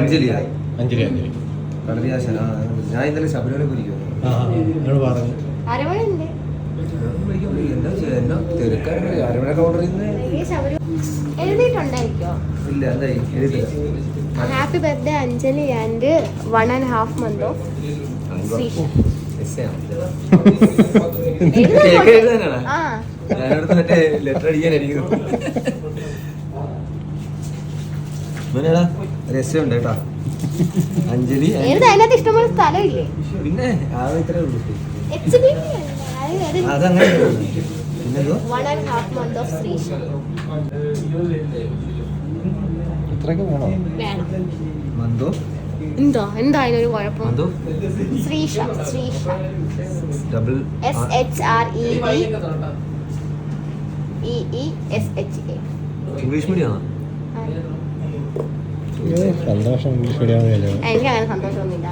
അഞ്ജലി ഞാൻ ഇന്നലെ ശബരിമല പോയിരിക്കുന്നു. ഇല്ല എന്തായി happy birthday Anjali and 1.5 months of letter അടിക്കാനായിരിക്കും. രസമുണ്ട് കേട്ടാ അഞ്ജലി. അതിനകത്ത് ഇഷ്ടംപോലെ സ്ഥലമില്ലേ? പിന്നെ അത് ഇത്രേ ഉള്ളൂ. അതങ്ങനെ 1.5 months ഓഫ് ശ്രീഷ. ഇത്രയൊക്കെ വേണോ? മന്ദോ എന്തായാലും ഒരു കുഴപ്പം. Sreesha double SHREEDEESHA. English medium ആണ്. സന്തോഷം. ഇംഗ്ലീഷ് മീഡിയം എനിക്ക് അങ്ങനെ സന്തോഷമൊന്നുമില്ല.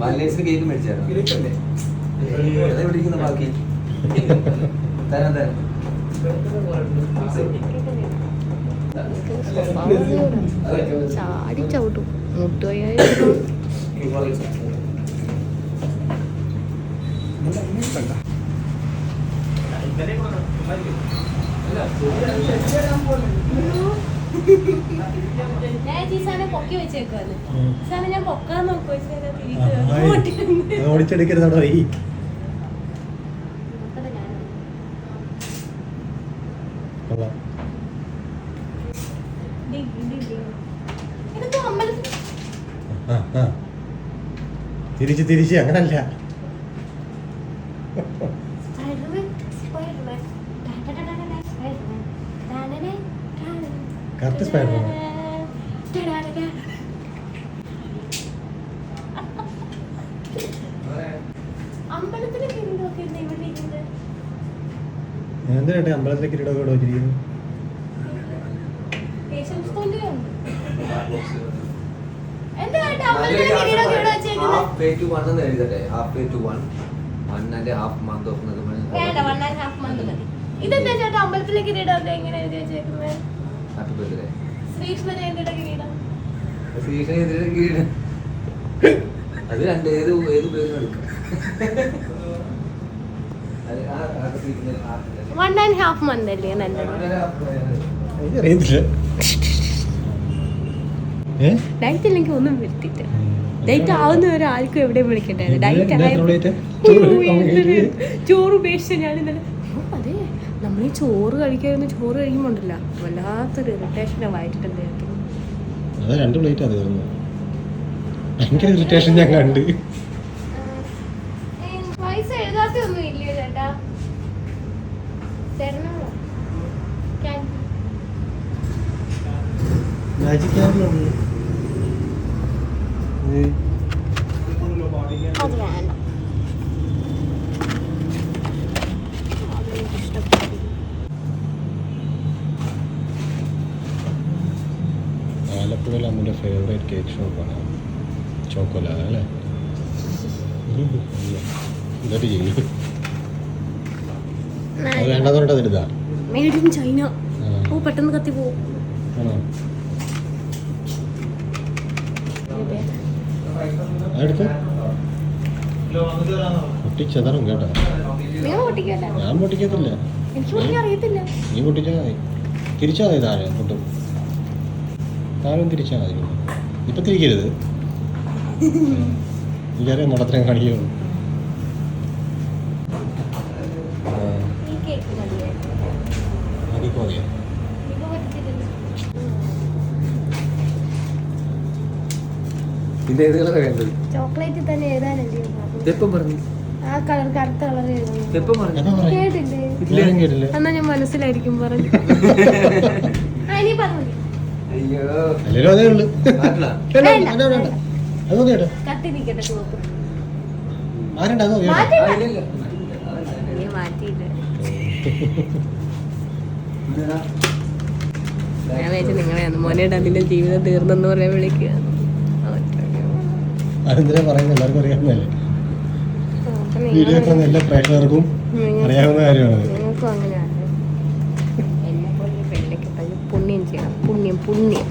വാലന്റൈൻസിന് കേക്ക് മേടിച്ചായിരുന്നു. ബാക്കി ചാടി ചവിട്ടും മുട്ടുകയായി. പൊക്കി വെച്ചേക്കാണ്. ഞാൻ പൊക്കാൻ നോക്കുവോ? ഓടിച്ചെടുക്കരുതോ ഈ തിരിച്ച് അങ്ങനല്ല. Correct Spiderman. എന്തിനാട്ടെ അമ്പലത്തിലെ കിരീടമൊക്കെ ഇവിടെ വെച്ചിരിക്കുന്നു? ഇതെന്താ ചേട്ടാ അമ്പലത്തിലെ കിരീടം എങ്ങനെ എഴുതി വെച്ചേക്കുന്നത്? അത് രണ്ട് ഏത് പേരും എടുക്കാം. 1.5 months അല്ലേ? ഡയറ്റ് ഇല്ലെങ്കിൽ ഒന്നും വരുത്തില്ല. ഡയറ്റ് ആവുന്നവരെ ആർക്കും എവിടെയും വിളിക്കണ്ടായിരുന്നു. ഡയറ്റ് ചോറ് ഉപേക്ഷിച്ച ഞാൻ ഇന്നലെ. അതെ, നമ്മൾ ഈ ചോറ് കഴിക്കുമ്പോൾ ഉണ്ടല്ല വല്ലാത്തൊരു ഇറിറ്റേഷനെ വായിട്ടിട്ട് എന്തായിരിക്കും. പൈസ എഴുതാത്തൊന്നും ഇല്ലയോ ചേട്ടാ? അത് വേണ്ട. ആലപ്പുഴയിൽ അമ്മൻ്റെ ഫേവറേറ്റ് കേക്ക് ഷോപ്പാണ് ചോക്കോലാ അല്ലേ? ഇതൊരു ചെയ്യും. അത് വേണ്ടെന്ന് പറഞ്ഞിട്ട് അതിരുതാ. Made in China. ഓ പെട്ടെന്ന് കത്തി പോവും. അതെടുത്ത് പൊട്ടിച്ചതറും കേട്ടോ. ഞാൻ പൊട്ടിക്കത്തില്ല. നീ പൊട്ടിച്ചാൽ മതി. തിരിച്ചാൽ മതി. താഴെ പൊട്ടും. താഴെ തിരിച്ചാൽ മതി. ഇപ്പം തിരിക്കരുത്. എനിക്കറിയാം മുടത്രയും കാണിക്കുള്ളൂ. പിന്നെ ഏത് കളർ വേണ്ടത്? ചോക്ലേറ്റ് തന്നെ എഴുതാനല്ലേ? എപ്പം പറഞ്ഞു? ആ കളർ കറുത്ത കളർ എപ്പം പറഞ്ഞു? കേട്ടില്ലേ? എന്നാ ഞാൻ മനസ്സിലായിരിക്കും പറഞ്ഞു. അയ്യോ അതേ ഉള്ളു. കത്തി നിൽക്കട്ടെ. മാറ്റിയില്ല. ഞാൻ വെച്ചാൽ നിങ്ങളെ മോനെ അതിന്റെ ജീവിതം തീർന്നെന്ന് പറയാൻ വിളിക്കുക. അതെന്തിനാ പറയുന്നത്? എല്ലാവർക്കും അറിയാവുന്നതല്ലേ. വീഡിയോ കാണുന്ന എല്ലാ പ്രേക്ഷകർക്കും അറിയാവുന്ന കാര്യമാണ്. നിങ്ങൾക്കും അങ്ങനെയാണ്. എന്നെ പോലെ പെണ്ണൊക്കെ പുണ്യം ചെയ്യണം. പുണ്യം പുണ്യം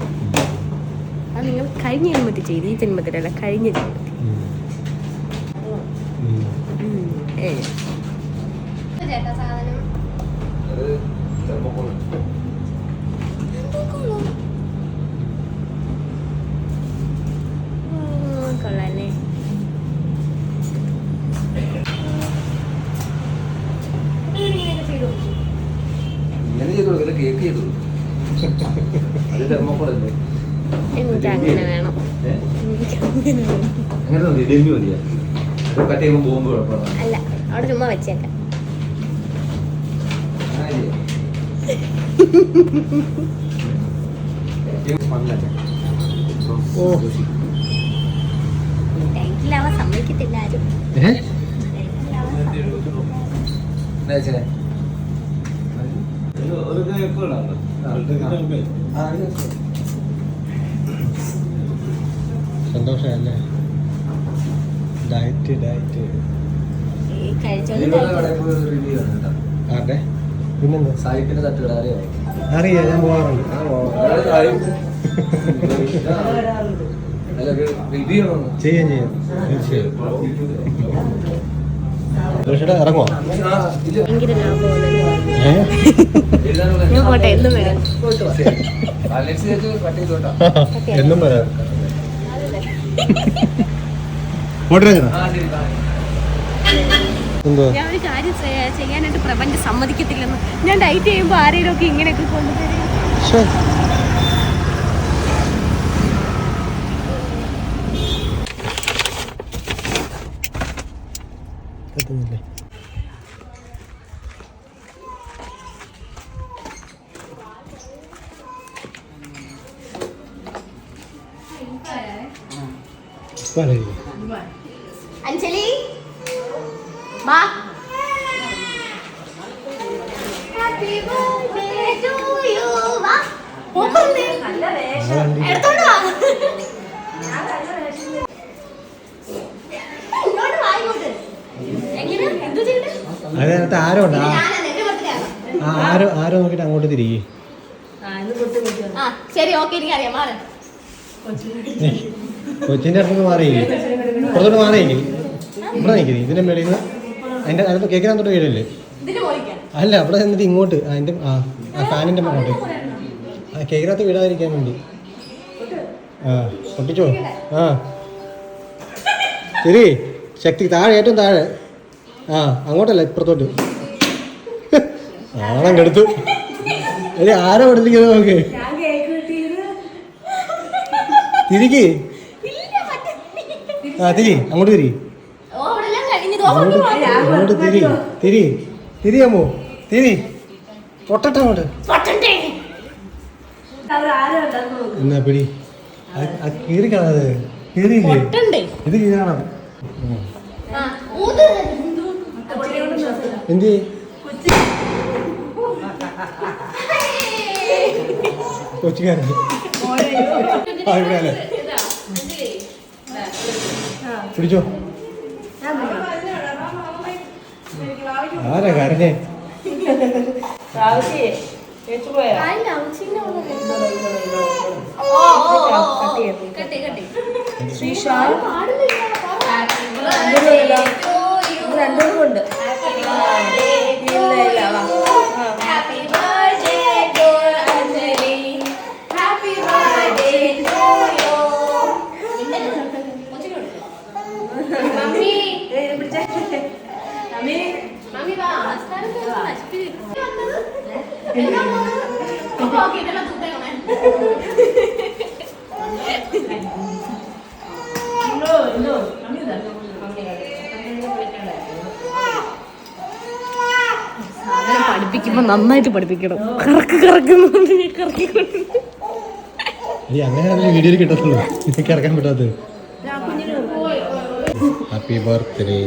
അത് നിങ്ങൾ കഴിഞ്ഞ ജന്മത്തിൽ ചെയ്ത്, ഈ ജന്മത്തിലല്ല കഴിഞ്ഞ ജന്മത്തിൽ. ചേട്ടാ സാധനം കൊള്ളാല്ലേ. ഇങ്ങനെ ചെയ്ത് കൊടുക്കില്ല, കേക്ക് ചെയ്ത് കൊടുക്കും. അത് തെർമോക്കോളല്ലേ? എനിക്ക് അങ്ങനെ വേണം. എനിക്ക് അങ്ങനെ വേണം. അങ്ങനെ മതി, ഡെൽമി മതിയാ. അത് കട്ട് ചെയ്യുമ്പോൾ പോകുമ്പോൾ കുഴപ്പമില്ല. അല്ല, അവിടെ ചുമ്മാ വെച്ചേക്കാം. ടൈറ്റിലാവാൻ സമ്മതിക്കത്തില്ല ആരും. സന്തോഷമല്ലേ? ഡയറ്റ് ഡയറ്റ് ആട്ടെ. പിന്നെന്താ? സായിപ്പിന്റെ തട്ടുകട അറിയാമോ? അറിയാം, ഞാൻ പോകാറുണ്ട്. ചെയ്യാം ചെയ്യാം, തീർച്ചയായും. ഇറങ്ങുമോ? ഭയങ്കര ലാഭമാണ്. ഞാൻ പോട്ടെ, എന്നും വരാം. എന്നും വരാം. പോട്ടെ. എന്തോ ഞാൻ ഒരു കാര്യം ചെയ്യാനായിട്ട് പ്രപഞ്ചം സമ്മതിക്കത്തില്ലെന്ന്. ഞാൻ ഡയറ്റ് ചെയ്യുമ്പോൾ ആരെങ്കിലും ഒക്കെ ഇങ്ങനെയൊക്കെ കൊണ്ടുതരും. പറ്റുന്നില്ലേ? അഞ്ജലി വാ. Happy birthday to you. വാ പോകണ്ടേ? എടുത്തോണ്ട് വാ. ഇങ്ങോട്ട് വാ, ഇങ്ങോട്ട്. എങ്ങനെ എന്തു ചെയ്യണ്ടേ? അതിനകത്ത് ആരോ ഉണ്ട്. ആരോ നോക്കിട്ട് അങ്ങോട്ട് തിരികെ. ആ ശരി, ഓക്കെ, എനിക്കറിയാം. മാറി കൊച്ചിന്റെ അടുത്ത് മാറിയില്ലേ? പുറത്തോട്ട് മാറിയില്ലേ? ഇവിടെ നിൽക്കുന്നത് ഇതിന്റെ മേളിൽ നിന്ന് അതിന്റെ അതിനകത്ത് കേൾക്കാനത്തോട്ട് വീഴല്ലേ? അല്ല, അവിടെ എന്നിട്ട് ഇങ്ങോട്ട് അതിന്റെ ഫാനിന്റെ അങ്ങോട്ട് കേക്കിനകത്ത് വീഴാതിരിക്കാൻ വേണ്ടി. പൊട്ടിച്ചോ? ശരി, ശക്തി താഴെ, ഏറ്റവും താഴെ. അങ്ങോട്ടല്ല, ഇപ്പുറത്തോട്ട്. ആണം കെടുത്തു. അല്ലേ, ആരോ എടുത്തിരിക്കുന്നത് നോക്ക്. തിരിക്ക്. തിരി, അങ്ങോട്ട് തിരി. അങ്ങോട്ട് തിരി അമ്മോ, തിരി. പൊട്ടട്ടെ അങ്ങോട്ട്. എന്നാ പിടി. കീറി കാണാതെ. കീറിയില്ലേ? ഇത് കീറണം. എന്ത് കൊച്ചുകാരൻ ഇവിടെ അല്ലേ? പിടിച്ചോ. ആരാ കരഞ്ഞേ? രണ്ടുകൊണ്ട് പഠിപ്പിക്കുമ്പോ നന്നായിട്ട് പഠിപ്പിക്കണം. അങ്ങനെയാണല്ലോ വീഡിയോയിൽ കിട്ടത്തുള്ളൂ. എനിക്ക് ഇറക്കാൻ പറ്റാത്തത്. Happy birthday.